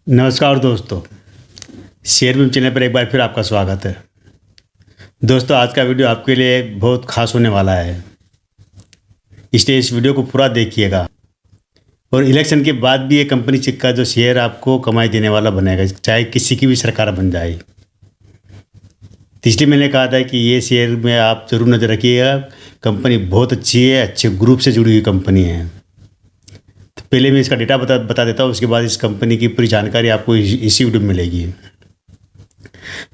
नमस्कार दोस्तों, share beam channel पर एक बार फिर आपका स्वागत है। दोस्तों, आज का वीडियो आपके लिए बहुत खास होने वाला है, इसलिए इस वीडियो को पूरा देखिएगा। और इलेक्शन के बाद भी ये कंपनी का जो शेयर आपको कमाई देने वाला बनेगा, चाहे किसी की भी सरकार बन जाए। तो इसलिए मैंने कहा था कि ये शेयर में आप ज़रूर नज़र रखिएगा। कंपनी बहुत अच्छी है, अच्छे ग्रुप से जुड़ी हुई कंपनी है। तो पहले मैं इसका डेटा बता देता हूँ, उसके बाद इस कंपनी की पूरी जानकारी आपको इसी वीडियो में मिलेगी।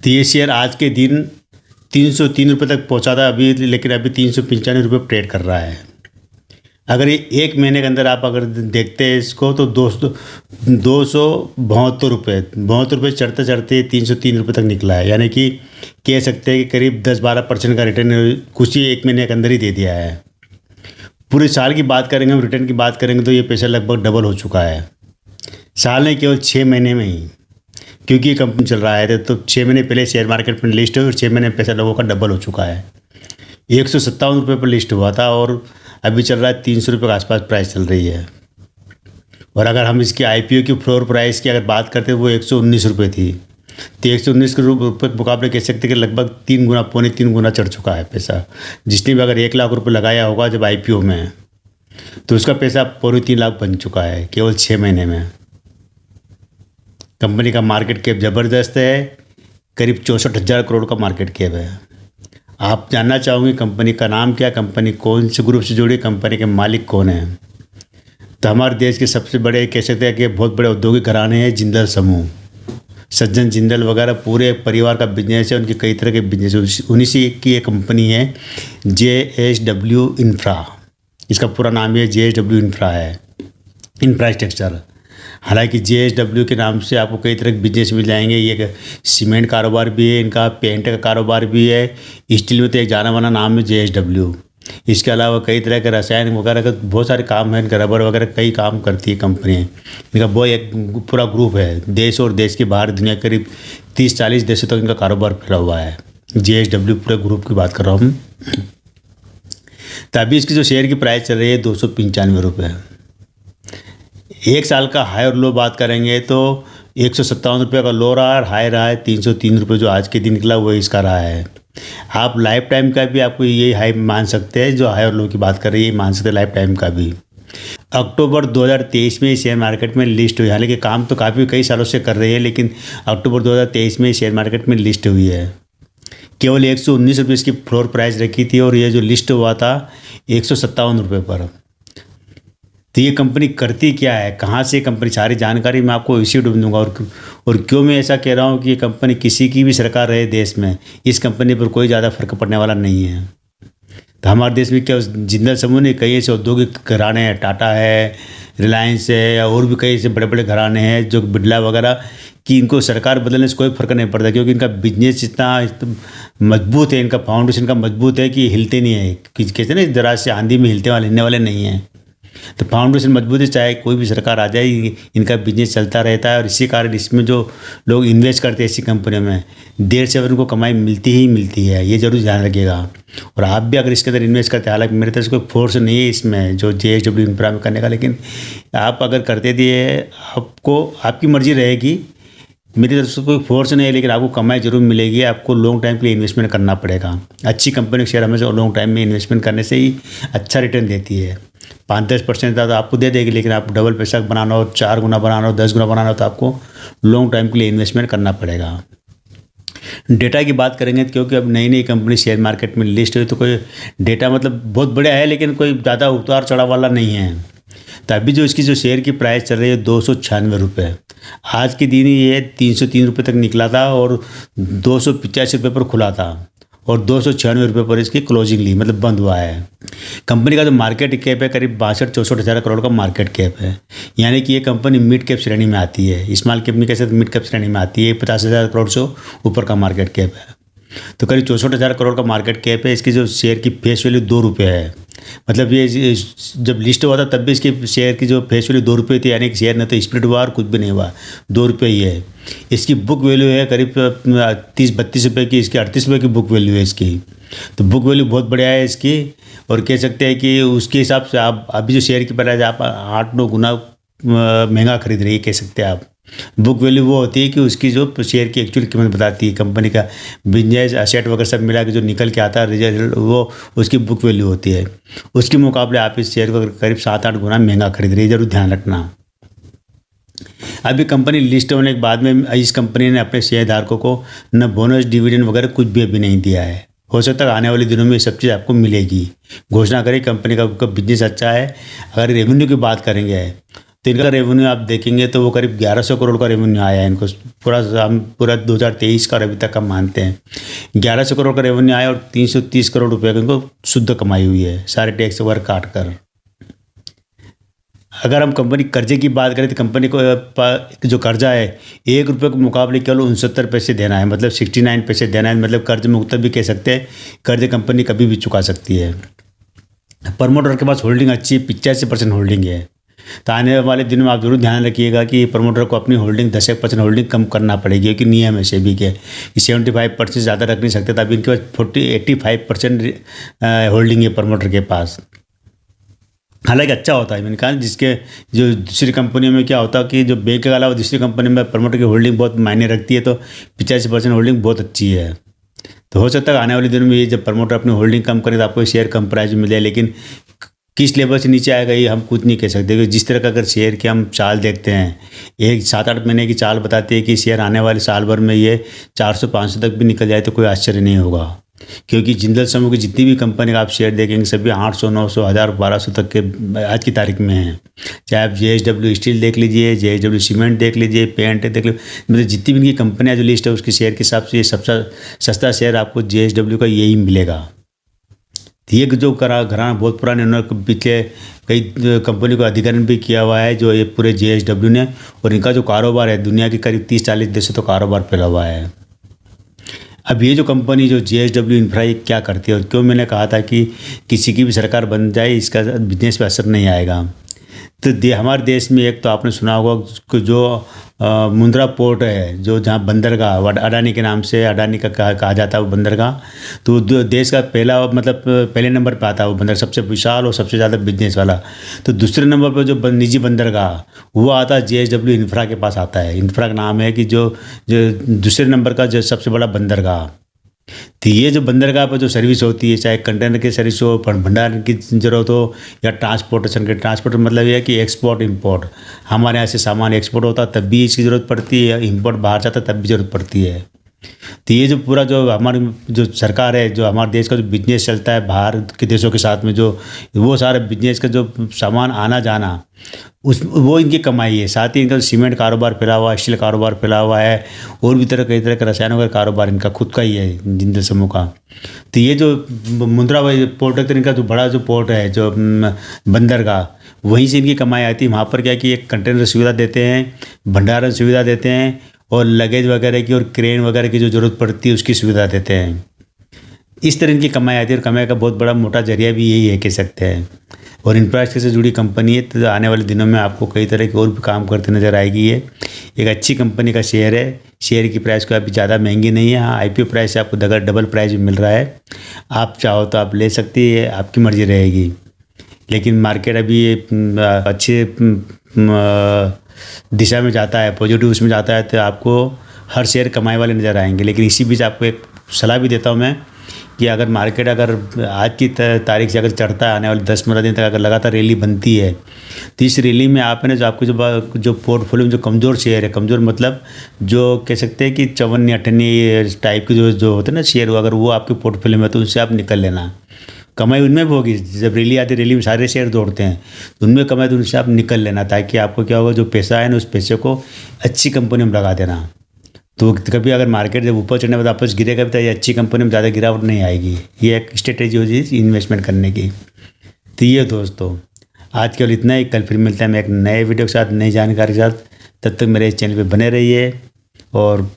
तो ये शेयर आज के दिन 303 रुपये तक पहुंचा था अभी, लेकिन अभी 395 रुपये ट्रेड कर रहा है। अगर ये एक महीने के अंदर आप अगर देखते हैं इसको, तो 272 रुपये चढ़ते चढ़ते 303 रुपये तक निकला है। यानी कि कह सकते हैं कि करीब 10-12% का रिटर्न कुछ ही एक महीने के अंदर ही दे दिया है। पूरे साल की बात करेंगे, हम रिटर्न की बात करेंगे, तो ये पैसा लगभग डबल हो चुका है। साल नहीं, केवल 6 महीने में ही, क्योंकि ये कंपनी चल रहा है तो 6 महीने पहले शेयर मार्केट में लिस्ट हुई और 6 महीने में पैसा लोगों का डबल हो चुका है। 157 रुपये पर लिस्ट हुआ था और अभी चल रहा है 300 रुपये के आसपास प्राइस चल रही है। और अगर हम इसकी IPO की फ्लोर प्राइस की अगर बात करते हैं, वो 119 रुपये थी। तो 119 रुपये के मुकाबले कह सकते हैं कि लगभग 3 गुना, पौने 3 गुना चढ़ चुका है पैसा। जिसने भी अगर 1 लाख रुपये लगाया होगा जब IPO में, तो उसका पैसा पौने 3 लाख बन चुका है केवल 6 महीने में। कंपनी का मार्केट कैप ज़बरदस्त है, करीब 64,000 करोड़ का मार्केट कैप है। आप जानना चाहोगे कंपनी का नाम क्या, कंपनी कौन से ग्रुप से जुड़ी, कंपनी के मालिक कौन है? तो हमारे देश के सबसे बड़े कह सकते हैं कि बहुत बड़े औद्योगिक घराने हैं जिंदल समूह, सज्जन जिंदल वगैरह, पूरे परिवार का बिजनेस है, उनके कई तरह के बिजनेस। उन्हीं से की एक कंपनी है JSW इंफ्रा। इसका पूरा नाम है JSW इंफ्रा है, इंफ्रास्ट्रक्चर। हालांकि JSW के नाम से आपको कई तरह के बिजनेस मिल जाएंगे। ये सीमेंट कारोबार भी है, इनका पेंट का कारोबार भी है, स्टील में तो एक जाना माना नाम है JSW। इसके अलावा कई तरह के रसायन वगैरह का बहुत सारे काम हैं, रबर वगैरह कई काम करती है कंपनी। इनका बहुत एक पूरा ग्रुप है, देश और देश के बाहर दुनिया करीब 30-40 देशों तक इनका कारोबार फैला हुआ है। JSW पूरे ग्रुप की बात कर रहा हूँ। तो अभी इसकी जो शेयर की प्राइस चल रही है 295 रुपये। एक साल का हाई और लो बात करेंगे तो 157 रुपये का लो रहा है, हाई रहा है 303 रुपये जो आज के दिन निकला वो इसका रहा है। आप लाइफ टाइम का भी आपको यही हाई मान सकते हैं, जो हाई और लो की बात कर रही है मान सकते हैं लाइफ टाइम का भी। अक्टूबर 2023 में शेयर मार्केट में लिस्ट हुई, हालांकि काम तो काफ़ी कई सालों से कर रही है, लेकिन अक्टूबर 2023 में शेयर मार्केट में लिस्ट हुई है। केवल 119 रुपये इसकी फ्लोर प्राइस रखी थी और ये जो लिस्ट हुआ था 157 रुपये पर। तो ये कंपनी करती क्या है, कहाँ से कंपनी, सारी जानकारी मैं आपको इसी वीडियो में दूंगा। और क्यों मैं ऐसा कह रहा हूँ कि ये कंपनी किसी की भी सरकार रहे देश में, इस कंपनी पर कोई ज़्यादा फर्क पड़ने वाला नहीं है। तो हमारे देश में क्या जिंदल समूह ने कई ऐसे औद्योगिक घराने हैं, टाटा है, रिलायंस है, या और भी कई ऐसे बड़े बड़े घराने हैं जो बिरला वगैरह, कि इनको सरकार बदलने से कोई फर्क नहीं पड़ता, क्योंकि इनका बिजनेस इतना मजबूत है, इनका फाउंडेशन का मजबूत है कि हिलते नहीं है। कहते हैं ना, जरा से आंधी में हिलने वाले नहीं हैं। तो फाउंडेशन मजबूत है, चाहे कोई भी सरकार आ जाए, इनका बिजनेस चलता रहता है। और इसी कारण इसमें जो लोग इन्वेस्ट करते हैं ऐसी कंपनियों में, देर से उनको कमाई मिलती ही मिलती है, ये जरूर ध्यान रखिएगा। और आप भी अगर इसके अंदर इन्वेस्ट करते हैं, हालांकि मेरे तरफ से कोई फोर्स नहीं है इसमें जो JSW इंफ्रा में करने का, लेकिन आप अगर करते दिए, आपको आपकी मर्जी रहेगी, मेरी तरफ से कोई फोर्स नहीं है, लेकिन आपको कमाई जरूर मिलेगी। आपको लॉन्ग टाइम के लिए इन्वेस्टमेंट करना पड़ेगा। अच्छी कंपनी के शेयर हमेशा लॉन्ग टाइम में इन्वेस्टमेंट करने से ही अच्छा रिटर्न देती है। 5-10% ज़्यादा आपको दे देगी, लेकिन आपको डबल पैसा बनाना हो, 4 गुना बनाना हो, 10 गुना बनाना हो, तो आपको लॉन्ग टाइम के लिए इन्वेस्टमेंट करना पड़ेगा। डेटा की बात करेंगे तो क्योंकि अब नई नई कंपनी शेयर मार्केट में लिस्ट हुई, तो कोई डेटा मतलब बहुत बढ़िया है, लेकिन कोई ज़्यादा उतार चढ़ाव वाला नहीं है। तो अभी जो इसकी जो शेयर की प्राइस चल रही है 296 रुपये, आज के दिन ही ये 303 रुपये तक निकला था और 285 रुपये पर खुला था और 296 रुपये पर इसकी क्लोजिंग ली, मतलब बंद हुआ है। कंपनी का जो मार्केट कैप है करीब 62-64 हज़ार करोड़ का मार्केट कैप है। यानी कि ये कंपनी मिड कैप श्रेणी में आती है, स्मॉल कैप नहीं कह सकते, मिड कैप श्रेणी में आती है। 50,000 करोड़ से ऊपर का मार्केट कैप है, तो करीब 64,000 करोड़ का मार्केट कैप है। इसकी जो शेयर की फेस वैल्यू 2 रुपये है, मतलब ये जब लिस्ट हुआ था तब भी इसके शेयर की जो फेस वैल्यू 2 रुपये थी, यानी कि शेयर न तो स्प्लिट हुआ और कुछ भी नहीं हुआ, 2 रुपये ही है। इसकी बुक वैल्यू है करीब 30-32 रुपये की, इसकी 38 रुपये की बुक वैल्यू है इसकी। तो बुक वैल्यू बहुत बढ़िया है इसकी, और कह सकते हैं कि उसके हिसाब से आप अभी जो शेयर की प्राइस आप 8-9 गुना महंगा खरीद रही है, कह सकते हैं आप। बुक वैल्यू वो होती है कि उसकी जो शेयर की एक्चुअल कीमत बताती है, कंपनी का बिजनेस असेट वगैरह सब मिला के जो निकल के आता है रिजल्ट, वो उसकी बुक वैल्यू होती है। उसके मुकाबले आप इस शेयर को करीब 7-8 गुना महंगा खरीद रही है, जरूर ध्यान रखना। अभी कंपनी लिस्ट होने के बाद में इस कंपनी ने अपने शेयरधारकों को न बोनस डिविडेंड वगैरह कुछ भी अभी नहीं दिया है। हो सकता है आने वाले दिनों में ये सब चीज़ आपको मिलेगी। घोषणा करें कंपनी का बिजनेस अच्छा है। अगर रेवेन्यू की बात करेंगे तो इनका रेवेन्यू आप देखेंगे तो वो करीब 1100 करोड़ का रेवेन्यू आया है इनको। हम पूरा 2023 का अभी तक हम मानते हैं 1100 करोड़ का रेवेन्यू आया और 330 करोड़ रुपये का इनको शुद्ध कमाई हुई है, सारे टैक्स वगैरह काट कर। अगर हम कंपनी कर्जे की बात करें तो कंपनी को जो कर्जा है 1 रुपये के मुकाबले केवल 69 पैसे देना है, मतलब 69 पैसे देना है। मतलब कर्ज मुक्त भी कह सकते हैं, कर्ज कंपनी कभी भी चुका सकती है। प्रमोटर के पास होल्डिंग अच्छी है, 85% होल्डिंग है। तो आने वाले दिनों में आप जरूर ध्यान रखिएगा कि प्रमोटर को अपनी होल्डिंग 10% होल्डिंग कम करना पड़ेगी, क्योंकि नियम है सेबी के कि 75% ज़्यादा रख नहीं सकते। तभी इनके पास 85% होल्डिंग है प्रमोटर के पास। हालांकि अच्छा होता है, मैंने कहा जिसके जो दूसरी कंपनियों में क्या होता है कि जो बैंक के अलावा दूसरी कंपनी में प्रमोटर की होल्डिंग बहुत मायने रखती है, तो 85% होल्डिंग बहुत अच्छी है। तो हो सकता है आने वाले दिनों में ये जब प्रमोटर अपनी होल्डिंग कम करे तो आपको शेयर कम प्राइस में मिले, लेकिन किस लेवल से नीचे आएगा ये हम कुछ नहीं कह सकते। क्योंकि जिस तरह का अगर शेयर की हम चाल देखते हैं, एक 7-8 महीने की चाल बताती है कि शेयर आने वाले साल भर में ये 400-500 तक भी निकल जाए तो कोई आश्चर्य नहीं होगा। क्योंकि जिंदल समूह की जितनी भी कंपनी का आप शेयर देखेंगे सभी 800, 900, 1000, 1200 तक के आज की तारीख में हैं। चाहे आप JSW स्टील देख लीजिए, JSW सीमेंट देख लीजिए, पेंट देख लीजिए, मतलब जितनी भी इनकी कंपनियाँ जो लिस्ट है उसके शेयर के हिसाब से ये सबसे सस्ता शेयर आपको JSW का यही मिलेगा। ये जो घराना बहुत पुराने, उन्होंने पिछले कई कंपनी को अधिग्रहण भी किया हुआ है जो ये पूरे JSW ने, और इनका जो कारोबार है दुनिया के करीब 30-40 देशों तो कारोबार फैला हुआ है। अब ये जो कंपनी जो JSW इंफ्रा ये क्या करती है और क्यों मैंने कहा था कि किसी की भी सरकार बन जाए इसका बिजनेस पे असर नहीं आएगा। तो हमारे देश में एक तो आपने सुना होगा जो मुंद्रा पोर्ट है, जो जहाँ बंदरगाह अडानी के नाम से अडानी का कहा जाता है वो बंदरगाह, तो देश का पहला मतलब पहले नंबर पे आता है वो बंदरगाह, सबसे विशाल और सबसे ज़्यादा बिजनेस वाला। तो दूसरे नंबर पर जो निजी बंदरगाह वो आता है JSW इंफ्रा के पास आता है। इंफ्रा का नाम है कि जो दूसरे नंबर का जो सबसे बड़ा बंदरगाह। तो ये जो बंदरगाह पर जो सर्विस होती है, चाहे कंटेनर की सर्विस हो, भंडारण की ज़रूरत हो या ट्रांसपोर्टेशन के, ट्रांसपोर्ट मतलब ये है कि एक्सपोर्ट इंपोर्ट, हमारे यहाँ से सामान एक्सपोर्ट होता है तब भी इसकी ज़रूरत पड़ती है, इंपोर्ट बाहर जाता है तब भी ज़रूरत पड़ती है। तो ये जो पूरा जो हमारी जो सरकार है, जो हमारे देश का जो बिजनेस चलता है बाहर के देशों के साथ में, जो वो सारे बिजनेस का जो सामान आना जाना वो इनकी कमाई है। साथ ही इनका सीमेंट कारोबार फैला हुआ है, स्टील कारोबार फैला हुआ है, और भी कई तरह का रसायनों का कारोबार इनका खुद का ही है जिंदल समूह का। तो ये जो मुंद्रा पोर्ट है, इनका जो बड़ा जो पोर्ट है जो बंदरगाह, वहीं से इनकी कमाई आती है। वहाँ पर क्या कि एक कंटेनर सुविधा देते हैं, भंडारण सुविधा देते हैं, और लगेज वगैरह की और क्रेन वगैरह की जो ज़रूरत पड़ती है उसकी सुविधा देते हैं। इस तरह इनकी कमाई आती है, और कमाई का बहुत बड़ा मोटा जरिया भी यही है कह सकते हैं। और इंफ्रास्ट्रक्चर से जुड़ी कंपनी है, तो आने वाले दिनों में आपको कई तरह के और भी काम करते नज़र आएगी। ये एक अच्छी कंपनी का शेयर है। शेयर की प्राइस को अभी ज़्यादा महंगी नहीं है। हाँ, IPO प्राइस से आपको डबल प्राइस भी मिल रहा है। आप चाहो तो आप ले सकती है, आपकी मर्जी रहेगी। लेकिन मार्केट अभी अच्छे दिशा में जाता है, पॉजिटिव उसमें जाता है, तो आपको हर शेयर कमाई वाले नज़र आएंगे। लेकिन इसी बीच आपको एक सलाह भी देता हूँ मैं कि अगर मार्केट अगर आज की तारीख से अगर चढ़ता है, आने वाले 10-15 दिन तक अगर लगातार रैली बनती है, तो इस रैली में आपने जो आपको जो पोर्टफोलियो में जो कमज़ोर शेयर है, कमज़ोर मतलब जो कह सकते हैं कि 54-58 टाइप के जो होते हैं ना शेयर, अगर वो आपके पोर्टफोलियो में तो उनसे आप निकल लेना। कमाई उनमें भी होगी, जब रैली आती है रैली में सारे शेयर दौड़ते हैं, तो उनमें कमाई तो उनसे आप निकल लेना, ताकि आपको क्या होगा जो पैसा है ना उस पैसे को अच्छी कंपनी में लगा देना। तो कभी अगर मार्केट जब ऊपर चढ़ने के बाद वापस गिरेगा भी तो ये अच्छी कंपनी में ज़्यादा गिरावट नहीं आएगी। ये एक स्ट्रेटेजी होती है इन्वेस्टमेंट करने की। तो ये दोस्तों आज केवल इतना ही। कल फिर मिलता है मैं एक नए वीडियो के साथ, नई जानकारी के साथ। तब तक मेरे चैनल पे बने रहिए और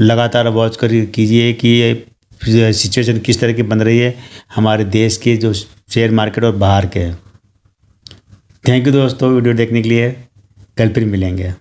लगातार वॉच कीजिए कि ये सिचुएशन किस तरह की बन रही है हमारे देश के जो शेयर मार्केट और बाहर के। थैंक यू दोस्तों वीडियो देखने के लिए। कल फिर मिलेंगे।